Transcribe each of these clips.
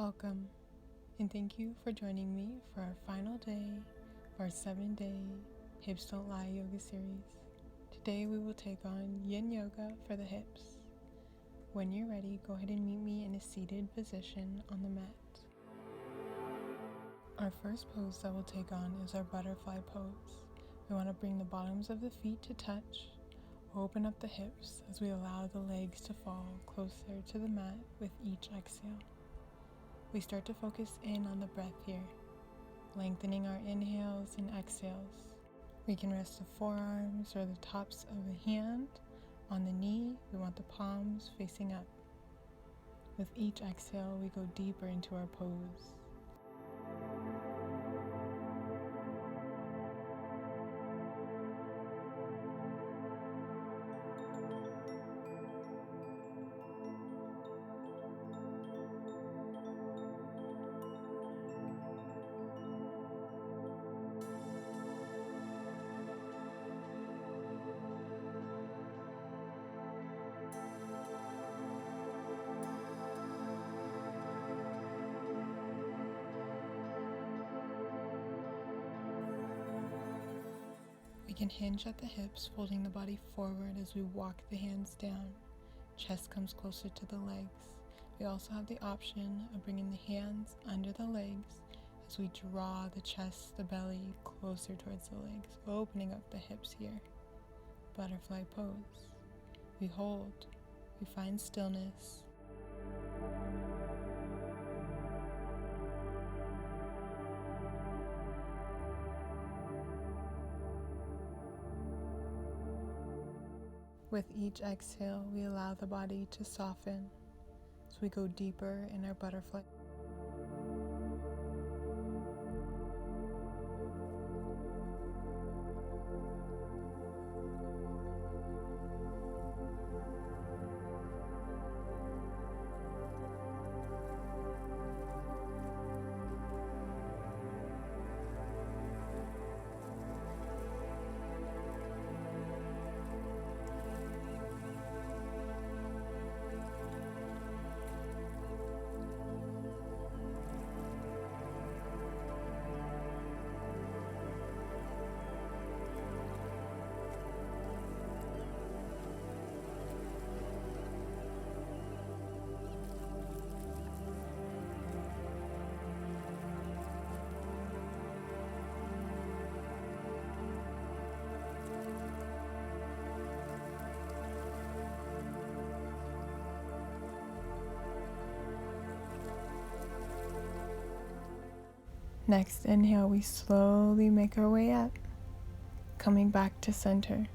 Welcome, and thank you for joining me for our final day of our 7-day Hips Don't Lie yoga series. Today we will take on Yin Yoga for the hips. When you're ready, go ahead and meet me in a seated position on the mat. Our first pose that we'll take on is our butterfly pose. We want to bring the bottoms of the feet to touch, open up the hips as we allow the legs to fall closer to the mat with each exhale. We start to focus in on the breath here, lengthening our inhales and exhales. We can rest the forearms or the tops of the hand on the knee. We want the palms facing up. With each exhale, we go deeper into our pose. We can hinge at the hips, folding the body forward as we walk the hands down. Chest comes closer to the legs. We also have the option of bringing the hands under the legs as we draw the chest, the belly closer towards the legs, opening up the hips here. Butterfly pose. We hold. We find stillness. With each exhale, we allow the body to soften as we go deeper in our butterfly. Next inhale, we slowly make our way up, coming back to center.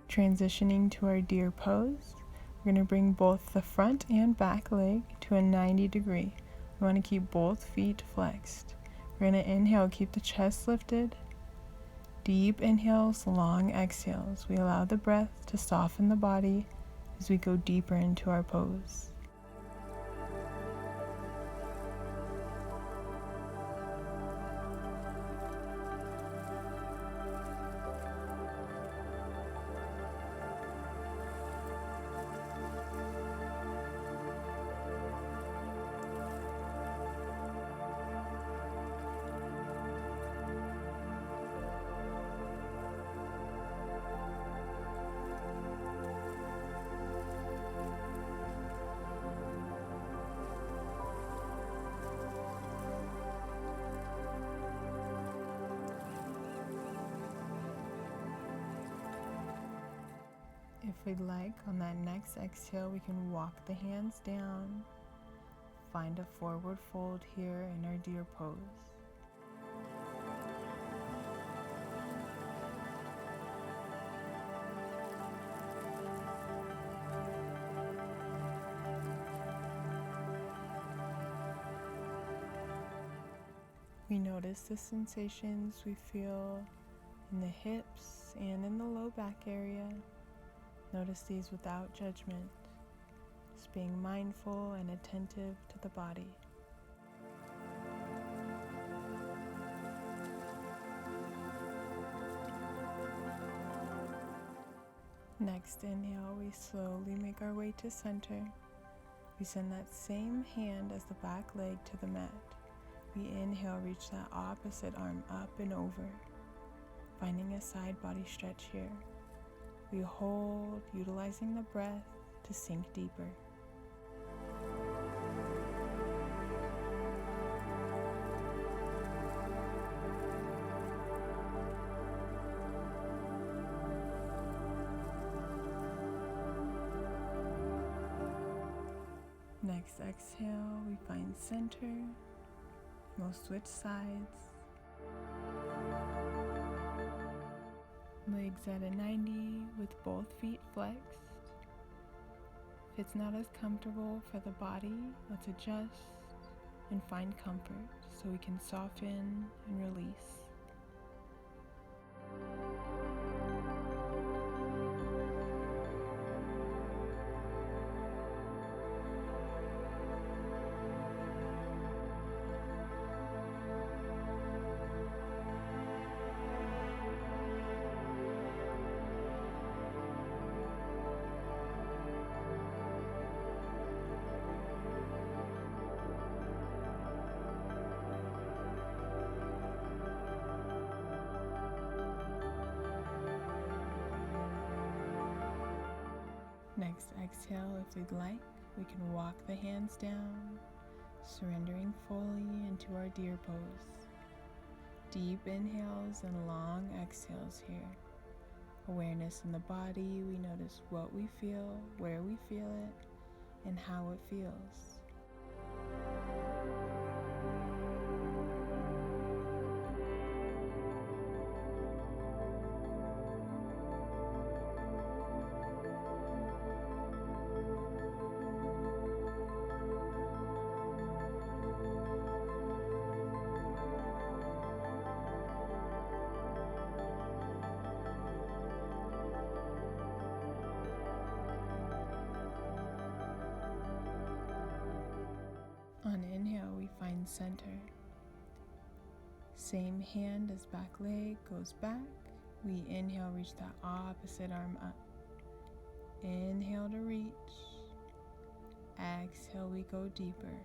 Transitioning to our deer pose, we're going to bring both the front and back leg to a 90 degree. We want to keep both feet flexed. We're going to inhale, keep the chest lifted. Deep inhales, long exhales. We allow the breath to soften the body as we go deeper into our pose. If we'd like, on that next exhale, we can walk the hands down, find a forward fold here in our deer pose. We notice the sensations we feel in the hips and in the low back area. Notice these without judgment, just being mindful and attentive to the body. Next inhale, we slowly make our way to center. We send that same hand as the back leg to the mat. We inhale, reach that opposite arm up and over, finding a side body stretch here. We hold, utilizing the breath to sink deeper. Next exhale, we find center. We'll switch sides. Legs at a 90 with both feet flexed. If it's not as comfortable for the body, let's adjust and find comfort so we can soften and release. Next exhale, if we'd like, we can walk the hands down, surrendering fully into our deer pose. Deep inhales and long exhales here. Awareness in the body, we notice what we feel, where we feel it, and how it feels. On inhale, we find center. Same hand as back leg goes back. We inhale, reach that opposite arm up. Inhale to reach. Exhale, we go deeper.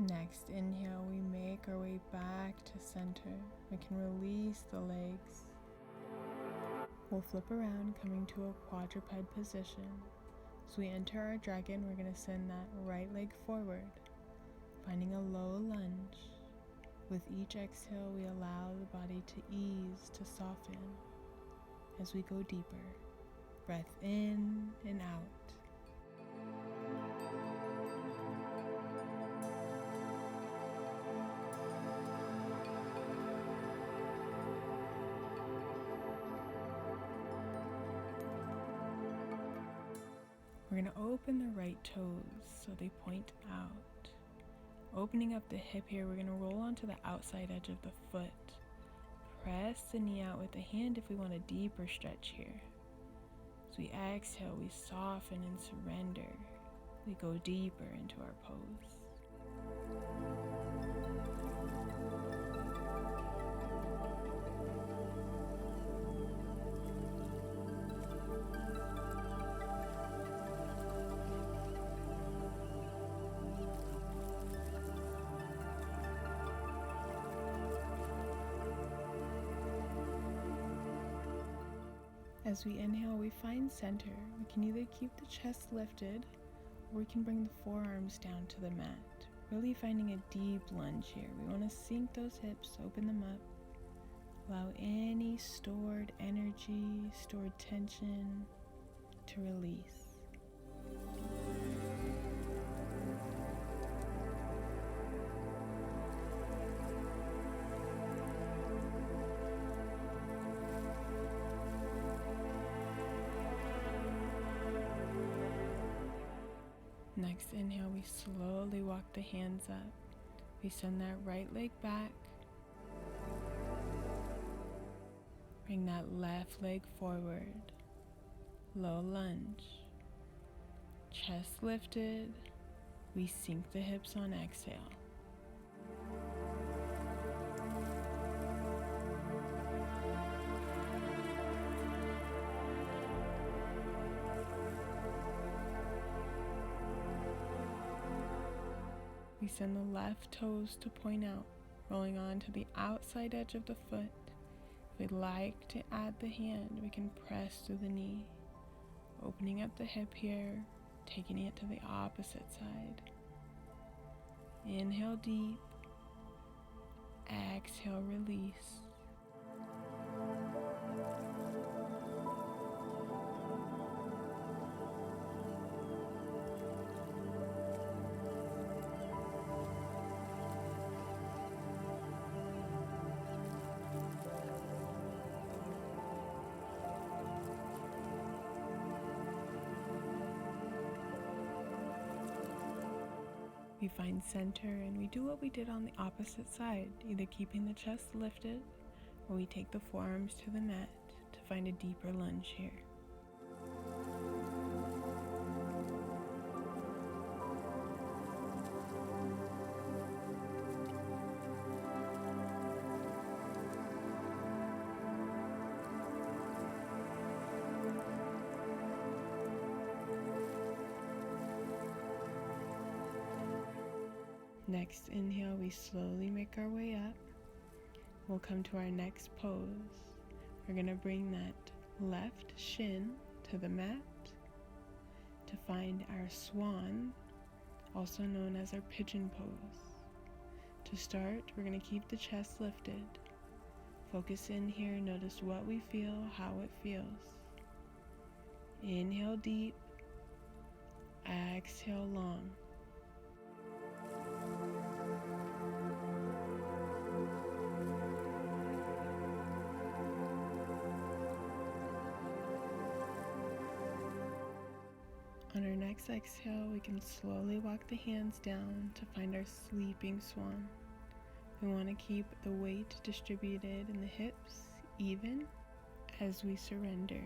Next inhale, we make our way back to center. We can release the legs. We'll flip around, coming to a quadruped position. As we enter our dragon, we're going to send that right leg forward, finding a low lunge. With each exhale, we allow the body to ease, to soften. As we go deeper, breath in and out. We're going to open the right toes so they point out. Opening up the hip here, we're going to roll onto the outside edge of the foot. Press the knee out with the hand if we want a deeper stretch here. As we exhale, we soften and surrender. We go deeper into our pose. As we inhale, we find center. We can either keep the chest lifted or we can bring the forearms down to the mat. Really finding a deep lunge here. We want to sink those hips, open them up. Allow any stored energy, stored tension to release. Next inhale, we slowly walk the hands up. We send that right leg back. Bring that left leg forward. Low lunge. Chest lifted. We sink the hips on exhale. We send the left toes to point out, rolling on to the outside edge of the foot. If we'd like to add the hand, we can press through the knee, opening up the hip here, taking it to the opposite side. Inhale deep, exhale, release. We find center and we do what we did on the opposite side, either keeping the chest lifted or we take the forearms to the mat to find a deeper lunge here. Next inhale, we slowly make our way up. We'll come to our next pose. We're going to bring that left shin to the mat to find our swan, also known as our pigeon pose. To start, we're going to keep the chest lifted. Focus in here, notice what we feel, how it feels. Inhale deep, exhale long. On our next exhale, we can slowly walk the hands down to find our sleeping swan. We want to keep the weight distributed in the hips even as we surrender.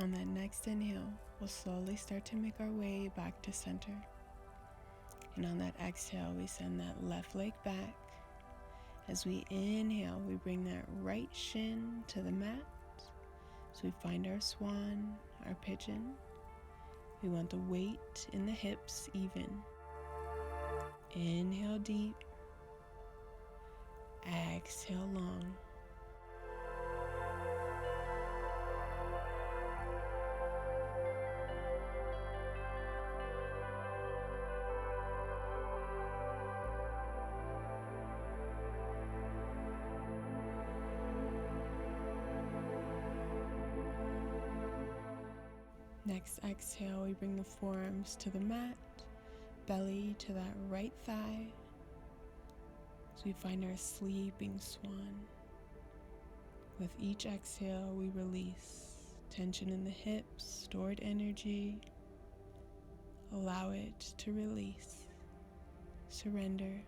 On that next inhale, we'll slowly start to make our way back to center. And on that exhale, we send that left leg back. As we inhale, we bring that right shin to the mat. So we find our swan, our pigeon. We want the weight in the hips even. Inhale deep. Exhale long. Next exhale, we bring the forearms to the mat, belly to that right thigh. So we find our sleeping swan. With each exhale, we release tension in the hips, stored energy. Allow it to release. Surrender.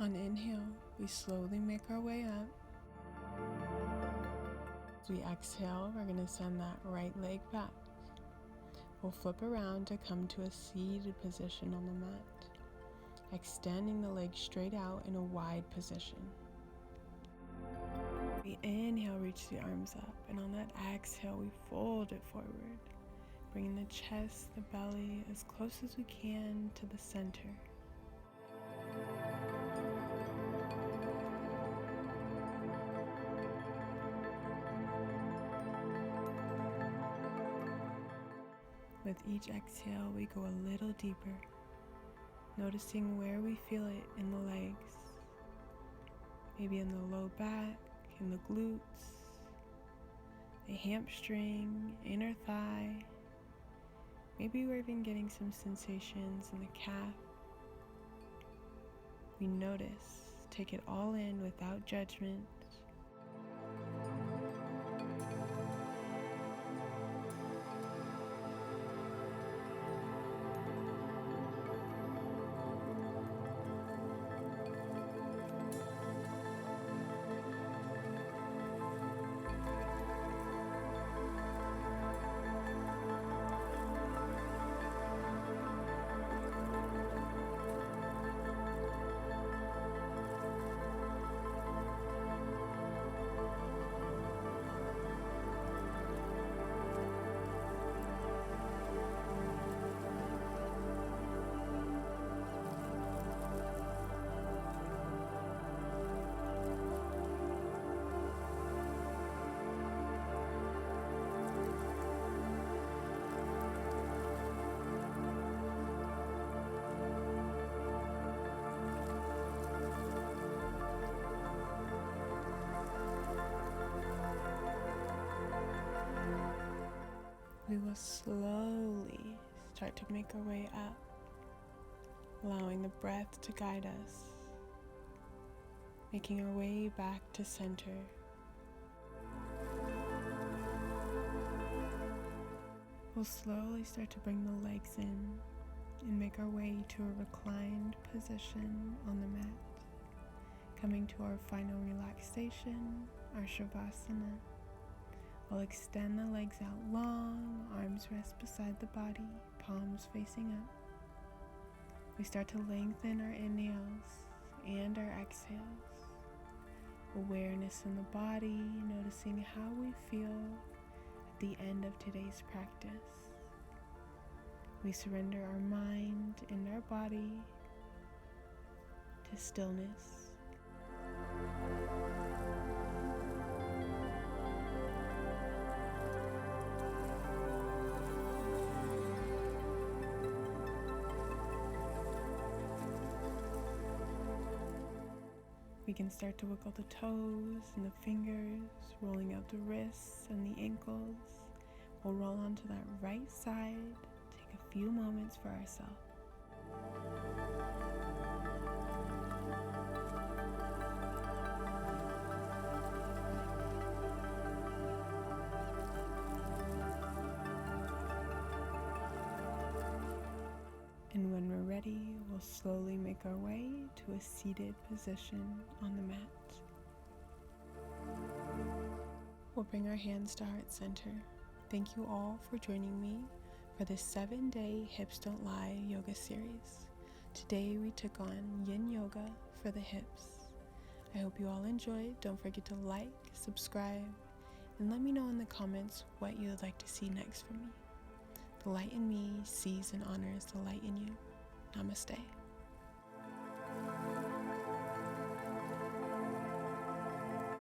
On inhale, we slowly make our way up. As we exhale, we're going to send that right leg back. We'll flip around to come to a seated position on the mat, extending the legs straight out in a wide position. We inhale, reach the arms up, and on that exhale, we fold it forward, bringing the chest, the belly as close as we can to the center. With each exhale, we go a little deeper, noticing where we feel it in the legs, maybe in the low back, in the glutes, the hamstring, inner thigh. Maybe we're even getting some sensations in the calf. We notice, take it all in without judgment. We will slowly start to make our way up, allowing the breath to guide us, making our way back to center. We'll slowly start to bring the legs in and make our way to a reclined position on the mat, coming to our final relaxation, our Shavasana. We'll extend the legs out long, arms rest beside the body, palms facing up. We start to lengthen our inhales and our exhales. Awareness in the body, noticing how we feel at the end of today's practice. We surrender our mind and our body to stillness. We can start to wiggle the toes and the fingers, rolling out the wrists and the ankles. We'll roll onto that right side, take a few moments for ourselves. And when we're ready, we'll slowly make our way to a seated position on the mat. We'll bring our hands to heart center. Thank you all for joining me for this 7-day Hips Don't Lie yoga series. Today we took on Yin Yoga for the hips. I hope you all enjoyed. Don't forget to like, subscribe, and let me know in the comments what you would like to see next from me. The light in me sees and honors the light in you. Namaste.